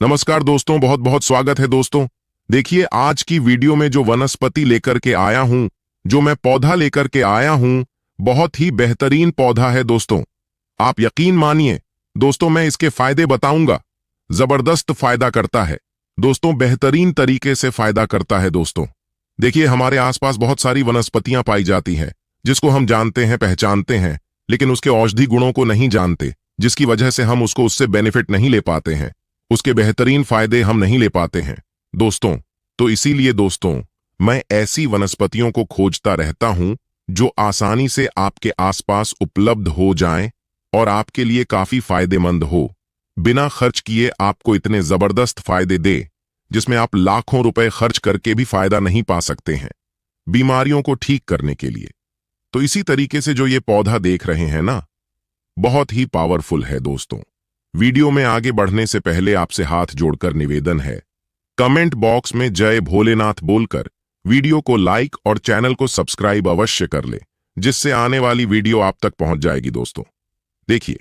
नमस्कार दोस्तों, बहुत बहुत स्वागत है दोस्तों। देखिए, आज की वीडियो में जो वनस्पति लेकर के आया हूं, जो मैं पौधा लेकर के आया हूं, बहुत ही बेहतरीन पौधा है दोस्तों। आप यकीन मानिए दोस्तों, मैं इसके फायदे बताऊंगा। जबरदस्त फायदा करता है दोस्तों, बेहतरीन तरीके से फायदा करता है दोस्तों। देखिए, हमारे आसपास बहुत सारी वनस्पतियां पाई जाती हैं जिसको हम जानते हैं, पहचानते हैं, लेकिन उसके औषधि गुणों को नहीं जानते, जिसकी वजह से हम उससे बेनिफिट नहीं ले पाते हैं, उसके बेहतरीन फायदे हम नहीं ले पाते हैं दोस्तों। तो इसीलिए दोस्तों, मैं ऐसी वनस्पतियों को खोजता रहता हूं जो आसानी से आपके आसपास उपलब्ध हो जाएं और आपके लिए काफी फायदेमंद हो, बिना खर्च किए आपको इतने जबरदस्त फायदे दे जिसमें आप लाखों रुपए खर्च करके भी फायदा नहीं पा सकते हैं बीमारियों को ठीक करने के लिए। तो इसी तरीके से जो ये पौधा देख रहे हैं ना, बहुत ही पावरफुल है दोस्तों। वीडियो में आगे बढ़ने से पहले आपसे हाथ जोड़कर निवेदन है, कमेंट बॉक्स में जय भोलेनाथ बोलकर वीडियो को लाइक और चैनल को सब्सक्राइब अवश्य कर ले, जिससे आने वाली वीडियो आप तक पहुंच जाएगी दोस्तों। देखिए,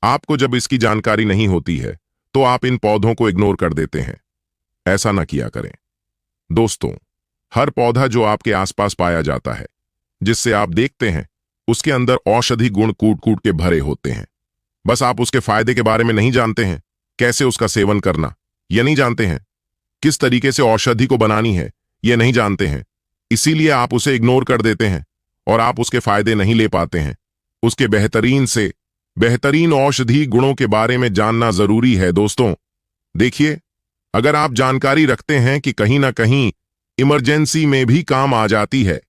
आपको जब इसकी जानकारी नहीं होती है तो आप इन पौधों को इग्नोर कर देते हैं। ऐसा ना किया करें दोस्तों। हर पौधा जो आपके आसपास पाया जाता है, जिससे आप देखते हैं, उसके अंदर औषधि गुण कूट कूट के भरे होते हैं। बस आप उसके फायदे के बारे में नहीं जानते हैं, कैसे उसका सेवन करना यह नहीं जानते हैं, किस तरीके से औषधि को बनानी है यह नहीं जानते हैं। इसीलिए आप उसे इग्नोर कर देते हैं और आप उसके फायदे नहीं ले पाते हैं। उसके बेहतरीन औषधि गुणों के बारे में जानना जरूरी है दोस्तों। देखिए, अगर आप जानकारी रखते हैं कि कहीं ना कहीं इमरजेंसी में भी काम आ जाती है।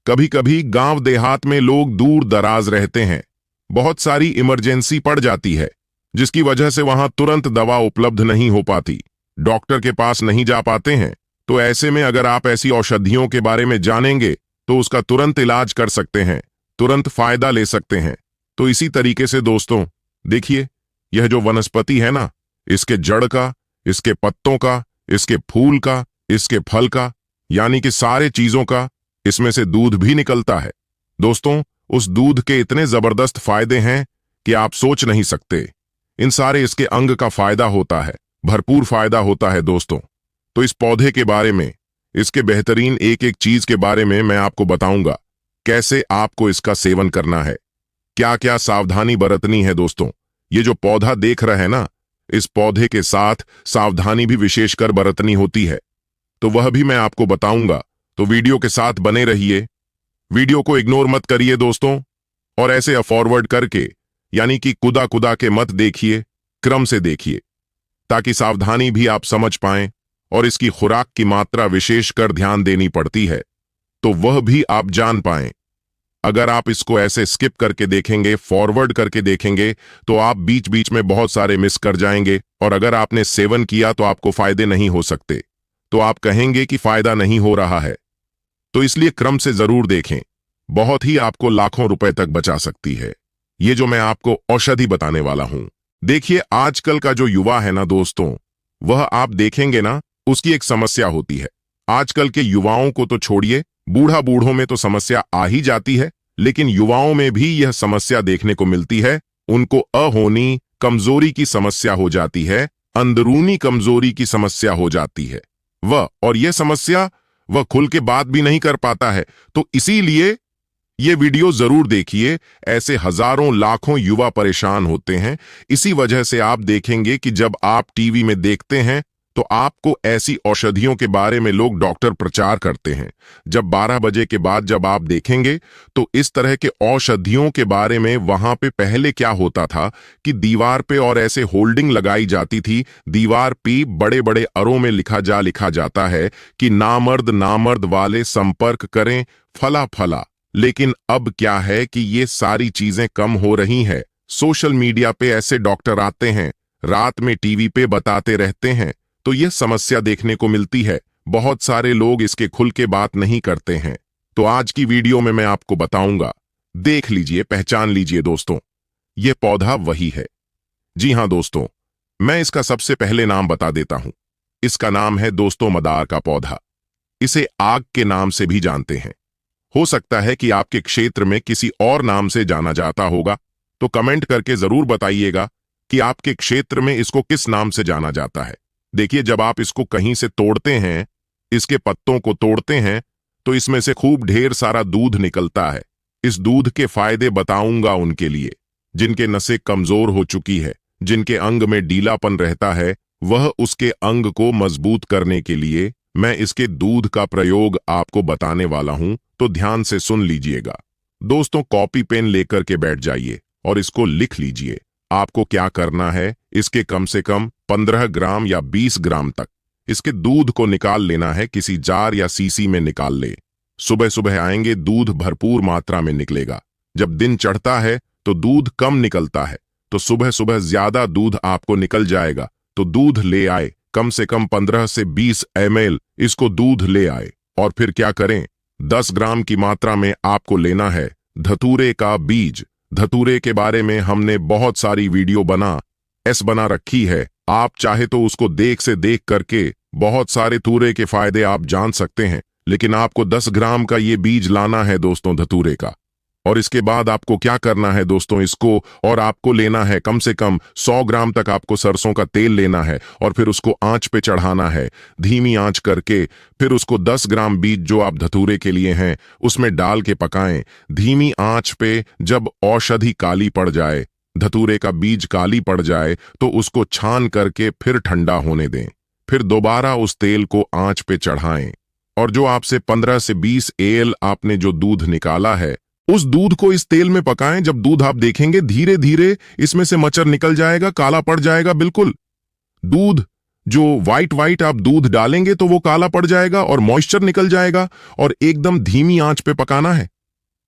कभी कभी गांव देहात में लोग दूर दराज रहते हैं, बहुत सारी इमरजेंसी पड़ जाती है, जिसकी वजह से वहां तुरंत दवा उपलब्ध नहीं हो पाती, डॉक्टर के पास नहीं जा पाते हैं। तो ऐसे में अगर आप ऐसी औषधियों के बारे में जानेंगे तो उसका तुरंत इलाज कर सकते हैं, तुरंत फायदा ले सकते हैं। तो इसी तरीके से दोस्तों, देखिए, यह जो वनस्पति है ना, इसके जड़ का, इसके पत्तों का, इसके फूल का, इसके फल का, यानी कि सारे चीजों का, इसमें से दूध भी निकलता है दोस्तों। उस दूध के इतने जबरदस्त फायदे हैं कि आप सोच नहीं सकते। इन सारे इसके अंग का फायदा होता है, भरपूर फायदा होता है दोस्तों। तो इस पौधे के बारे में, इसके बेहतरीन एक एक चीज के बारे में मैं आपको बताऊंगा, कैसे आपको इसका सेवन करना है, क्या क्या सावधानी बरतनी है दोस्तों। ये जो पौधा देख रहे हैं ना, इस पौधे के साथ सावधानी भी विशेषकर बरतनी होती है, तो वह भी मैं आपको बताऊंगा। तो वीडियो के साथ बने रहिए, वीडियो को इग्नोर मत करिए दोस्तों, और ऐसे फॉरवर्ड करके, यानी कि कुदा के मत देखिए, क्रम से देखिए, ताकि सावधानी भी आप समझ पाएं और इसकी खुराक की मात्रा विशेषकर ध्यान देनी पड़ती है, तो वह भी आप जान पाएं। अगर आप इसको ऐसे स्किप करके देखेंगे, फॉरवर्ड करके देखेंगे, तो आप बीच बीच में बहुत सारे मिस कर जाएंगे, और अगर आपने सेवन किया तो आपको फायदे नहीं हो सकते, तो आप कहेंगे कि फायदा नहीं हो रहा है। तो इसलिए क्रम से जरूर देखें, बहुत ही आपको लाखों रुपए तक बचा सकती है ये जो मैं आपको औषधि बताने वाला हूं। देखिए, आजकल का जो युवा है ना दोस्तों, वह आप देखेंगे ना, उसकी एक समस्या होती है। आजकल के युवाओं को तो छोड़िए, बूढ़ों में तो समस्या आ ही जाती है, लेकिन युवाओं में भी यह समस्या देखने को मिलती है। उनको अहोनी, कमजोरी की समस्या हो जाती है, अंदरूनी कमजोरी की समस्या हो जाती है और यह समस्या वह खुल के बात भी नहीं कर पाता है। तो इसीलिए ये वीडियो जरूर देखिए। ऐसे हजारों लाखों युवा परेशान होते हैं। इसी वजह से आप देखेंगे कि जब आप टीवी में देखते हैं तो आपको ऐसी औषधियों के बारे में लोग डॉक्टर प्रचार करते हैं। जब 12 बजे के बाद जब आप देखेंगे तो इस तरह के औषधियों के बारे में वहां पे पहले क्या होता था कि दीवार पे और ऐसे होल्डिंग लगाई जाती थी, दीवार पे बड़े बड़े अरों में लिखा जाता है कि नामर्द वाले संपर्क करें फला फला। लेकिन अब क्या है कि ये सारी चीजें कम हो रही हैं। सोशल मीडिया पे ऐसे डॉक्टर आते हैं, रात में टीवी पे बताते रहते हैं, तो यह समस्या देखने को मिलती है। बहुत सारे लोग इसके खुल के बात नहीं करते हैं। तो आज की वीडियो में मैं आपको बताऊंगा, देख लीजिए, पहचान लीजिए दोस्तों, यह पौधा वही है। जी हां दोस्तों, मैं इसका सबसे पहले नाम बता देता हूं। इसका नाम है दोस्तों मदार का पौधा। इसे आग के नाम से भी जानते हैं। हो सकता है कि आपके क्षेत्र में किसी और नाम से जाना जाता होगा, तो कमेंट करके जरूर बताइएगा कि आपके क्षेत्र में इसको किस नाम से जाना जाता है। देखिए, जब आप इसको कहीं से तोड़ते हैं, इसके पत्तों को तोड़ते हैं, तो इसमें से खूब ढेर सारा दूध निकलता है। इस दूध के फायदे बताऊंगा उनके लिए, जिनके नसें कमजोर हो चुकी है, जिनके अंग में ढीलापन रहता है, वह उसके अंग को मजबूत करने के लिए मैं इसके दूध का प्रयोग आपको बताने वाला हूं, तो ध्यान से सुन लीजिएगा। दोस्तों, कॉपी पेन लेकर के बैठ जाइए और इसको लिख लीजिए। आपको क्या करना है, इसके कम से कम 15 ग्राम या 20 ग्राम तक इसके दूध को निकाल लेना है। किसी जार या सीसी में निकाल ले। सुबह सुबह आएंगे, दूध भरपूर मात्रा में निकलेगा। जब दिन चढ़ता है तो दूध कम निकलता है, तो सुबह सुबह ज्यादा दूध आपको निकल जाएगा। तो दूध ले आए, कम से कम 15 से 20 ml इसको दूध ले आए। और फिर क्या करें, 10 ग्राम की मात्रा में आपको लेना है धतूरे का बीज। धतूरे के बारे में हमने बहुत सारी वीडियो बना रखी है। आप चाहे तो उसको देख करके बहुत सारे धतूरे के फायदे आप जान सकते हैं, लेकिन आपको 10 ग्राम का ये बीज लाना है दोस्तों, धतूरे का। और इसके बाद आपको क्या करना है दोस्तों, इसको और आपको लेना है कम से कम 100 ग्राम तक आपको सरसों का तेल लेना है, और फिर उसको आंच पे चढ़ाना है, धीमी आंच करके। फिर उसको 10 ग्राम बीज जो आप धतूरे के लिए हैं उसमें डाल के पकाएं धीमी आंच पे। जब औषधि काली पड़ जाए, धतूरे का बीज काली पड़ जाए, तो उसको छान करके फिर ठंडा होने दें। फिर दोबारा उस तेल को आंच पे चढ़ाएं, और जो आपसे 15 से 20 एल आपने जो दूध निकाला है, उस दूध को इस तेल में पकाएं। जब दूध आप देखेंगे धीरे धीरे इसमें से मचर निकल जाएगा, काला पड़ जाएगा। बिल्कुल दूध जो व्हाइट आप दूध डालेंगे तो वो काला पड़ जाएगा और मॉइस्चर निकल जाएगा। और एकदम धीमी आंच पे पकाना है,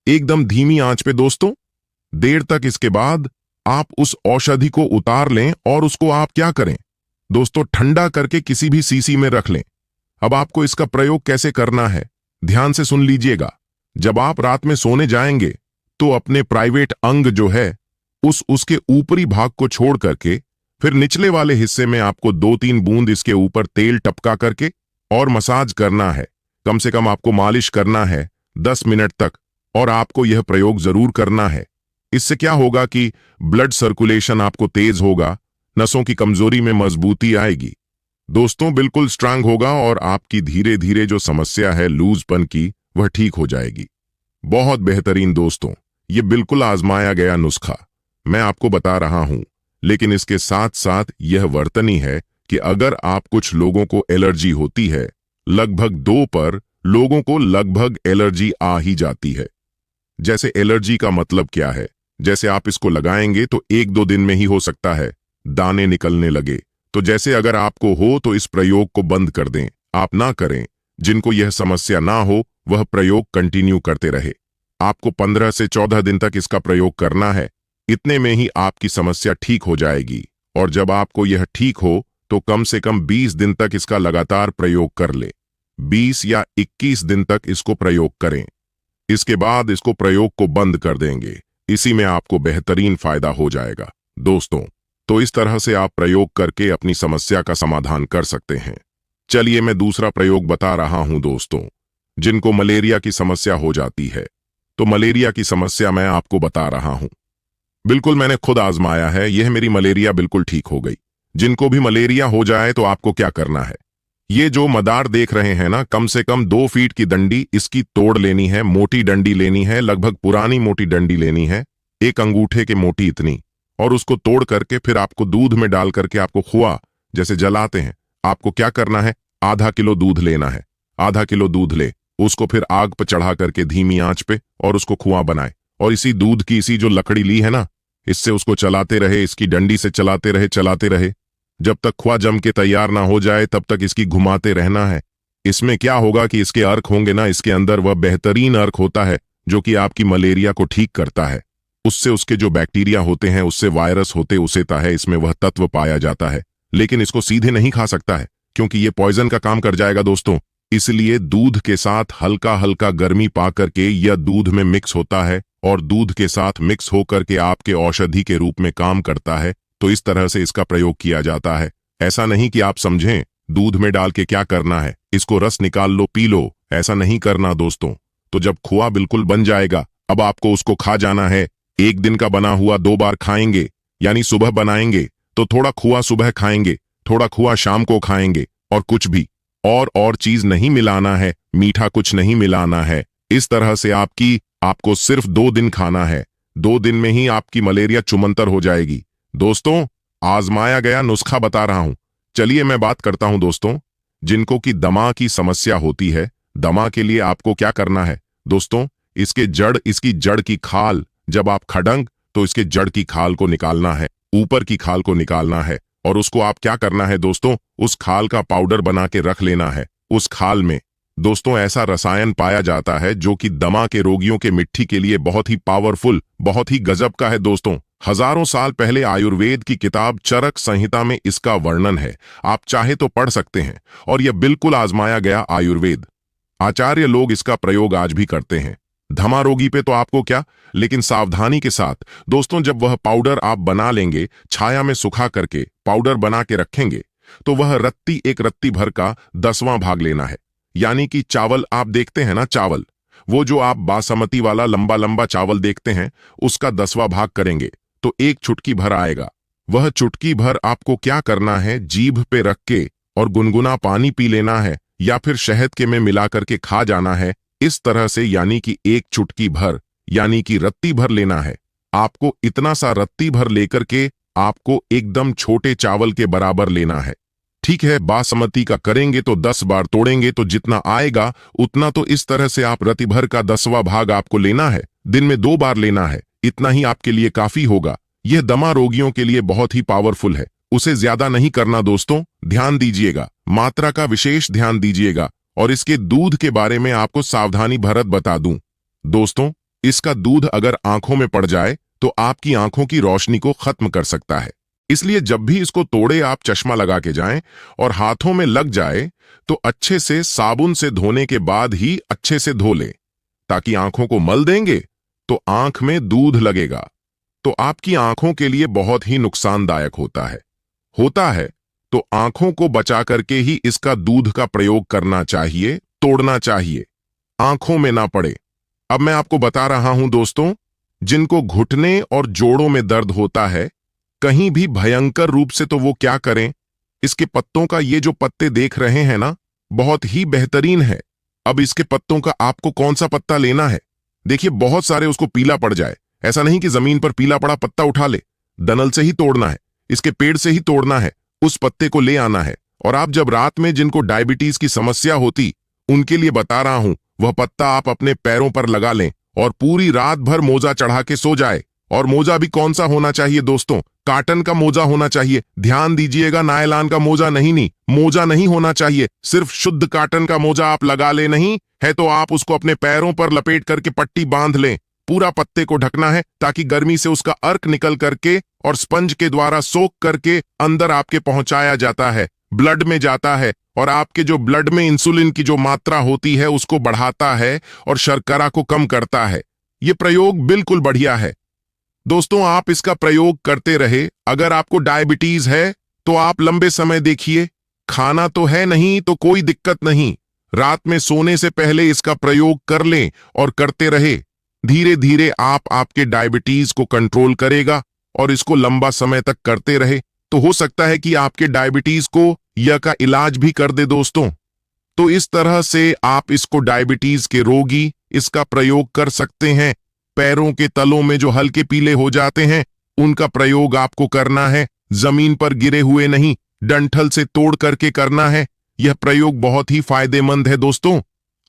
एकदम धीमी आंच पे दोस्तों, देर तक। इसके बाद आप उस औषधि को उतार लें और उसको आप क्या करें दोस्तों, ठंडा करके किसी भी सीसी में रख लें। अब आपको इसका प्रयोग कैसे करना है, ध्यान से सुन लीजिएगा। जब आप रात में सोने जाएंगे तो अपने प्राइवेट अंग जो है उसके ऊपरी भाग को छोड़ करके फिर निचले वाले हिस्से में आपको 2-3 बूंद इसके ऊपर तेल टपका करके और मसाज करना है। कम से कम आपको मालिश करना है 10 मिनट तक, और आपको यह प्रयोग जरूर करना है। इससे क्या होगा कि ब्लड सर्कुलेशन आपको तेज होगा, नसों की कमजोरी में मजबूती आएगी दोस्तों, बिल्कुल स्ट्रांग होगा, और आपकी धीरे धीरे जो समस्या है लूजपन की, वह ठीक हो जाएगी। बहुत बेहतरीन दोस्तों, ये बिल्कुल आजमाया गया नुस्खा मैं आपको बता रहा हूं, लेकिन इसके साथ साथ यह वर्तनी है कि अगर आप कुछ लोगों को एलर्जी होती है, लगभग 2 पर लोगों को लगभग एलर्जी आ ही जाती है। जैसे एलर्जी का मतलब क्या है, जैसे आप इसको लगाएंगे तो 1-2 दिन में ही हो सकता है दाने निकलने लगे। तो जैसे अगर आपको हो तो इस प्रयोग को बंद कर दें, आप ना करें। जिनको यह समस्या ना हो वह प्रयोग कंटिन्यू करते रहे। आपको 15 से 14 दिन तक इसका प्रयोग करना है। इतने में ही आपकी समस्या ठीक हो जाएगी। और जब आपको यह ठीक हो तो कम से कम 20 दिन तक इसका लगातार प्रयोग कर ले। 20 या 21 दिन तक इसको प्रयोग करें। इसके बाद इसको प्रयोग को बंद कर देंगे। इसी में आपको बेहतरीन फायदा हो जाएगा दोस्तों। तो इस तरह से आप प्रयोग करके अपनी समस्या का समाधान कर सकते हैं। चलिए मैं दूसरा प्रयोग बता रहा हूं दोस्तों। जिनको मलेरिया की समस्या हो जाती है, तो मलेरिया की समस्या मैं आपको बता रहा हूं। बिल्कुल मैंने खुद आजमाया है, यह मेरी मलेरिया बिल्कुल ठीक हो गई। जिनको भी मलेरिया हो जाए तो आपको क्या करना है, ये जो मदार देख रहे हैं ना, कम से कम 2 फीट की डंडी इसकी तोड़ लेनी है। मोटी डंडी लेनी है, लगभग पुरानी मोटी डंडी लेनी है, 1 अंगूठे के मोटी इतनी। और उसको तोड़ करके फिर आपको दूध में डाल करके आपको खुआ जैसे जलाते हैं, आपको क्या करना है, आधा किलो दूध लेना है। आधा किलो दूध ले, उसको फिर आग पर चढ़ा करके धीमी आंच पे और उसको खुआ बनाए। और इसी दूध की इसी जो लकड़ी ली है ना, इससे उसको चलाते रहे, इसकी डंडी से चलाते रहे। जब तक खुआ जम के तैयार ना हो जाए तब तक इसकी घुमाते रहना है। इसमें क्या होगा कि इसके अर्क होंगे ना, इसके अंदर वह बेहतरीन अर्क होता है जो कि आपकी मलेरिया को ठीक करता है। उससे उसके जो बैक्टीरिया होते हैं, उससे वायरस होते उसेता है, इसमें वह तत्व पाया जाता है। लेकिन इसको सीधे नहीं खा सकता है क्योंकि ये पॉइजन का काम कर जाएगा दोस्तों। इसलिए दूध के साथ हल्का हल्का गर्मी पा करके यह दूध में मिक्स होता है और दूध के साथ मिक्स होकर के आपके औषधि के रूप में काम करता है। तो इस तरह से इसका प्रयोग किया जाता है। ऐसा नहीं कि आप समझें दूध में डाल के क्या करना है, इसको रस निकाल लो पी लो, ऐसा नहीं करना दोस्तों। तो जब खुआ बिल्कुल बन जाएगा, अब आपको उसको खा जाना है। 1 दिन का बना हुआ 2 बार खाएंगे, यानी सुबह बनाएंगे तो थोड़ा खुआ सुबह खाएंगे, थोड़ा खुआ शाम को खाएंगे और कुछ भी और चीज नहीं मिलाना है, मीठा कुछ नहीं मिलाना है। इस तरह से आपको सिर्फ 2 दिन खाना है। 2 दिन में ही आपकी मलेरिया चुमंतर हो जाएगी। दोस्तों, आजमाया गया नुस्खा बता रहा हूं। चलिए मैं बात करता हूं दोस्तों, जिनको की दमा की समस्या होती है। दमा के लिए आपको क्या करना है दोस्तों, इसकी जड़ की खाल, जब आप खड़ंग तो इसके जड़ की खाल को निकालना है, ऊपर की खाल को निकालना है और उसको आप क्या करना है दोस्तों, उस खाल का पाउडर बना के रख लेना है। उस खाल में दोस्तों ऐसा रसायन पाया जाता है जो कि दमा के रोगियों के मिट्टी के लिए बहुत ही पावरफुल, बहुत ही गजब का है दोस्तों। हजारों साल पहले आयुर्वेद की किताब चरक संहिता में इसका वर्णन है। आप चाहे तो पढ़ सकते हैं और यह बिल्कुल आजमाया गया आयुर्वेद। आचार्य लोग इसका प्रयोग आज भी करते हैं। दमा रोगी पे तो आपको क्या, लेकिन सावधानी के साथ दोस्तों, जब वह पाउडर आप बना लेंगे, छाया में सुखा करके पाउडर बना के रखेंगे, तो वह एक रत्ती भर का 10वां भाग लेना है। यानी कि चावल आप देखते हैं ना, चावल, वो जो आप बासमती वाला लंबा लंबा चावल देखते हैं, उसका 10वां भाग करेंगे तो 1 चुटकी भर आएगा। वह चुटकी भर आपको क्या करना है, जीभ पे रख के और गुनगुना पानी पी लेना है या फिर शहद के में मिला करके खा जाना है। इस तरह से यानी कि 1 चुटकी भर यानी कि रत्ती भर लेना है। आपको इतना सा रत्ती भर लेकर के आपको एकदम छोटे चावल के बराबर लेना है। ठीक है, बासमती का करेंगे तो 10 बार तोड़ेंगे तो जितना आएगा उतना, तो इस तरह से आप रत्ती भर का 10वां भाग आपको लेना है। दिन में 2 बार लेना है, इतना ही आपके लिए काफी होगा। यह दमा रोगियों के लिए बहुत ही पावरफुल है। उसे ज्यादा नहीं करना दोस्तों, ध्यान दीजिएगा, मात्रा का विशेष ध्यान दीजिएगा। और इसके दूध के बारे में आपको सावधानी भरत बता दूं दोस्तों, इसका दूध अगर आंखों में पड़ जाए तो आपकी आंखों की रोशनी को खत्म कर सकता है। इसलिए जब भी इसको तोड़े आप चश्मा लगा के जाएं और हाथों में लग जाए तो अच्छे से साबुन से धोने के बाद ही अच्छे से धो लें, ताकि आंखों को मल देंगे तो आंख में दूध लगेगा तो आपकी आंखों के लिए बहुत ही नुकसानदायक होता है। तो आंखों को बचा करके ही इसका दूध का प्रयोग करना चाहिए, तोड़ना चाहिए, आंखों में ना पड़े। अब मैं आपको बता रहा हूं दोस्तों, जिनको घुटने और जोड़ों में दर्द होता है कहीं भी भयंकर रूप से, तो वो क्या करें, इसके पत्तों का, ये जो पत्ते देख रहे हैं ना, बहुत ही बेहतरीन है। अब इसके पत्तों का आपको कौन सा पत्ता लेना है, देखिए बहुत सारे उसको पीला पड़ जाए, ऐसा नहीं कि जमीन पर पीला पड़ा पत्ता उठा ले, दनल से ही तोड़ना है, इसके पेड़ से ही तोड़ना है, उस पत्ते को ले आना है। और आप जब रात में जिनको डायबिटीज की समस्या होती उनके लिए बता रहा हूं, वह पत्ता आप अपने पैरों पर लगा लें और पूरी रात भर मोजा चढ़ा के सो जाए। और मोजा भी कौन सा होना चाहिए दोस्तों, काटन का मोजा होना चाहिए। ध्यान दीजिएगा, नायलॉन का मोजा मोजा नहीं होना चाहिए, सिर्फ शुद्ध काटन का मोजा आप लगा ले, नहीं है तो आप उसको अपने पैरों पर लपेट करके पट्टी बांध लें। पूरा पत्ते को ढकना है ताकि गर्मी से उसका अर्क निकल करके और स्पंज के द्वारा सोख करके अंदर आपके पहुंचाया जाता है, ब्लड में जाता है और आपके जो ब्लड में इंसुलिन की जो मात्रा होती है उसको बढ़ाता है और शर्करा को कम करता है। यह प्रयोग बिल्कुल बढ़िया है दोस्तों, आप इसका प्रयोग करते रहे। अगर आपको डायबिटीज है तो आप लंबे समय देखिए, खाना तो है नहीं तो कोई दिक्कत नहीं, रात में सोने से पहले इसका प्रयोग कर लें और करते रहे। धीरे धीरे आपके डायबिटीज को कंट्रोल करेगा और इसको लंबा समय तक करते रहे तो हो सकता है कि आपके डायबिटीज को यह का इलाज भी कर दे दोस्तों। तो इस तरह से आप इसको, डायबिटीज के रोगी इसका प्रयोग कर सकते हैं। पैरों के तलों में जो हल्के पीले हो जाते हैं उनका प्रयोग आपको करना है, जमीन पर गिरे हुए नहीं, डंठल से तोड़ करके करना है। यह प्रयोग बहुत ही फायदेमंद है दोस्तों।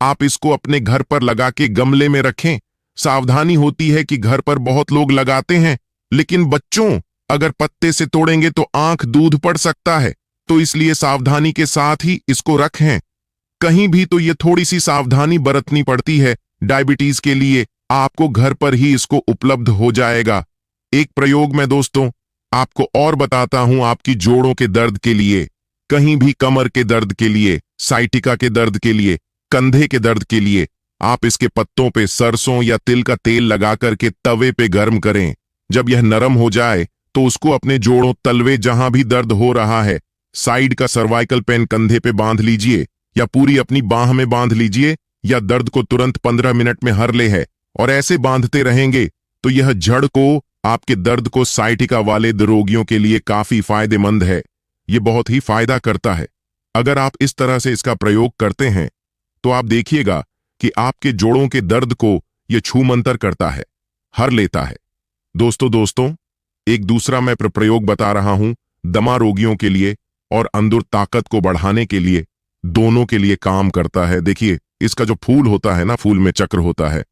आप इसको अपने घर पर लगा के गमले में रखें। सावधानी होती है कि घर पर बहुत लोग लगाते हैं, लेकिन बच्चों अगर पत्ते से तोड़ेंगे तो आंख दूध पड़ सकता है, तो इसलिए सावधानी के साथ ही इसको रखें। कहीं भी तो ये थोड़ी सी सावधानी बरतनी पड़ती है। डायबिटीज के लिए आपको घर पर ही इसको उपलब्ध हो जाएगा। एक प्रयोग में दोस्तों आपको और बताता हूं, आपकी जोड़ों के दर्द के लिए, कहीं भी कमर के दर्द के लिए, साइटिका के दर्द के लिए, कंधे के दर्द के लिए, आप इसके पत्तों पे सरसों या तिल का तेल लगा करके तवे पे गर्म करें। जब यह नरम हो जाए तो उसको अपने जोड़ों, तलवे, जहां भी दर्द हो रहा है, साइड का सर्वाइकल पेन कंधे पे बांध लीजिए या पूरी अपनी बाह में बांध लीजिए, या दर्द को तुरंत 15 मिनट में हर ले है। और ऐसे बांधते रहेंगे तो यह जड़ को, आपके दर्द को, साइटिका वाले रोगियों के लिए काफी फायदेमंद है। ये बहुत ही फायदा करता है। अगर आप इस तरह से इसका प्रयोग करते हैं तो आप देखिएगा कि आपके जोड़ों के दर्द को ये छूमंतर करता है, हर लेता है। दोस्तों एक दूसरा मैं प्रयोग बता रहा हूं दमा रोगियों के लिए और अंदर ताकत को बढ़ाने के लिए, दोनों के लिए काम करता है। देखिए इसका जो फूल होता है ना, फूल में चक्र होता है।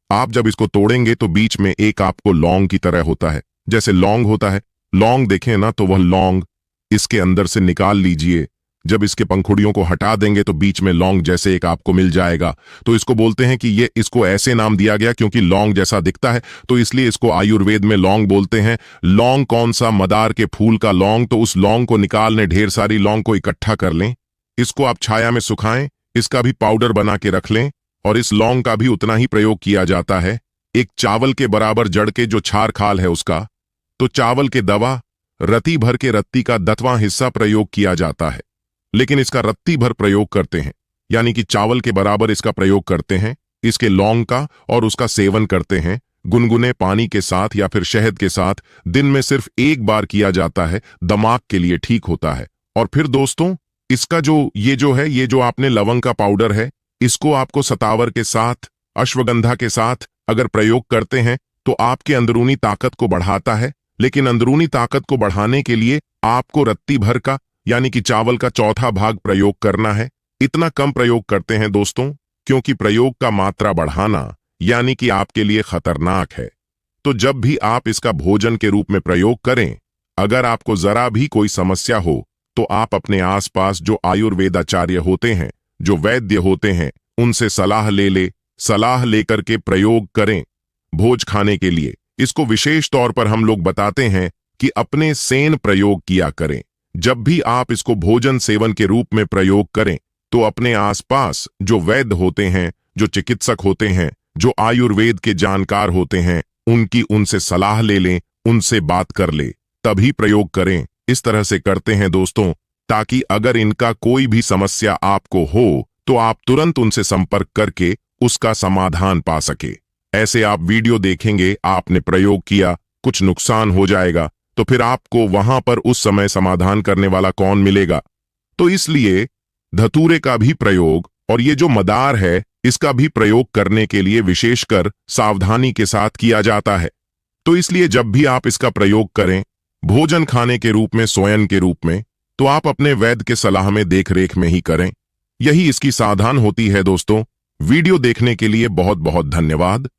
आप जब इसको तोड़ेंगे तो बीच में एक आपको लौंग की तरह होता है, जैसे लौंग होता है। लौंग देखें ना, तो वह लौंग इसके अंदर से निकाल लीजिए। जब इसके पंखुड़ियों को हटा देंगे तो बीच में लौंग जैसे एक आपको मिल जाएगा। तो इसको बोलते हैं कि ये, इसको ऐसे नाम दिया गया क्योंकि लौंग जैसा दिखता है, तो इसलिए इसको आयुर्वेद में लौंग बोलते हैं। लौंग कौन सा? मदार के फूल का लौंग। तो उस लौंग को निकालने, ढेर सारी लौंग को इकट्ठा कर लें, इसको आप छाया में सुखाएं, इसका भी पाउडर बना के रख लें। और इस लौंग का भी उतना ही प्रयोग किया जाता है, एक चावल के बराबर जड़ के जो छार खाल है उसका। तो चावल के दवा रत्ती भर के रत्ती का 10वां हिस्सा प्रयोग किया जाता है, लेकिन इसका रत्ती भर प्रयोग करते हैं, यानी कि चावल के बराबर इसका प्रयोग करते हैं, इसके लौंग का, और उसका सेवन करते हैं गुनगुने पानी के साथ या फिर शहद के साथ। दिन में सिर्फ एक बार किया जाता है, दिमाग के लिए ठीक होता है। और फिर दोस्तों इसका ये जो आपने लवंग का पाउडर है, इसको आपको सतावर के साथ, अश्वगंधा के साथ अगर प्रयोग करते हैं तो आपके अंदरूनी ताकत को बढ़ाता है। लेकिन अंदरूनी ताकत को बढ़ाने के लिए आपको रत्ती भर का, यानी कि चावल का 1/4 भाग प्रयोग करना है। इतना कम प्रयोग करते हैं दोस्तों, क्योंकि प्रयोग का मात्रा बढ़ाना यानी कि आपके लिए खतरनाक है। तो जब भी आप इसका भोजन के रूप में प्रयोग करें, अगर आपको जरा भी कोई समस्या हो तो आप अपने आसपास जो आयुर्वेदाचार्य होते हैं, जो वैद्य होते हैं, उनसे सलाह लेकर के प्रयोग करें। भोज खाने के लिए इसको विशेष तौर पर हम लोग बताते हैं कि अपने सेन प्रयोग किया करें। जब भी आप इसको भोजन सेवन के रूप में प्रयोग करें तो अपने आसपास जो वैद्य होते हैं, जो चिकित्सक होते हैं, जो आयुर्वेद के जानकार होते हैं, उनसे सलाह ले लें, उनसे बात कर ले, तभी प्रयोग करें। इस तरह से करते हैं दोस्तों, ताकि अगर इनका कोई भी समस्या आपको हो तो आप तुरंत उनसे संपर्क करके उसका समाधान पा सके। ऐसे आप वीडियो देखेंगे, आपने प्रयोग किया, कुछ नुकसान हो जाएगा, तो फिर आपको वहां पर उस समय समाधान करने वाला कौन मिलेगा? तो इसलिए धतूरे का भी प्रयोग और ये जो मदार है, इसका भी प्रयोग करने के लिए विशेषकर सावधानी के साथ किया जाता है। तो इसलिए जब भी आप इसका प्रयोग करें भोजन खाने के रूप में, सोयन के रूप में, तो आप अपने वैद्य के सलाह में, देख रेख में ही करें। यही इसकी सावधान होती है दोस्तों। वीडियो देखने के लिए बहुत बहुत धन्यवाद।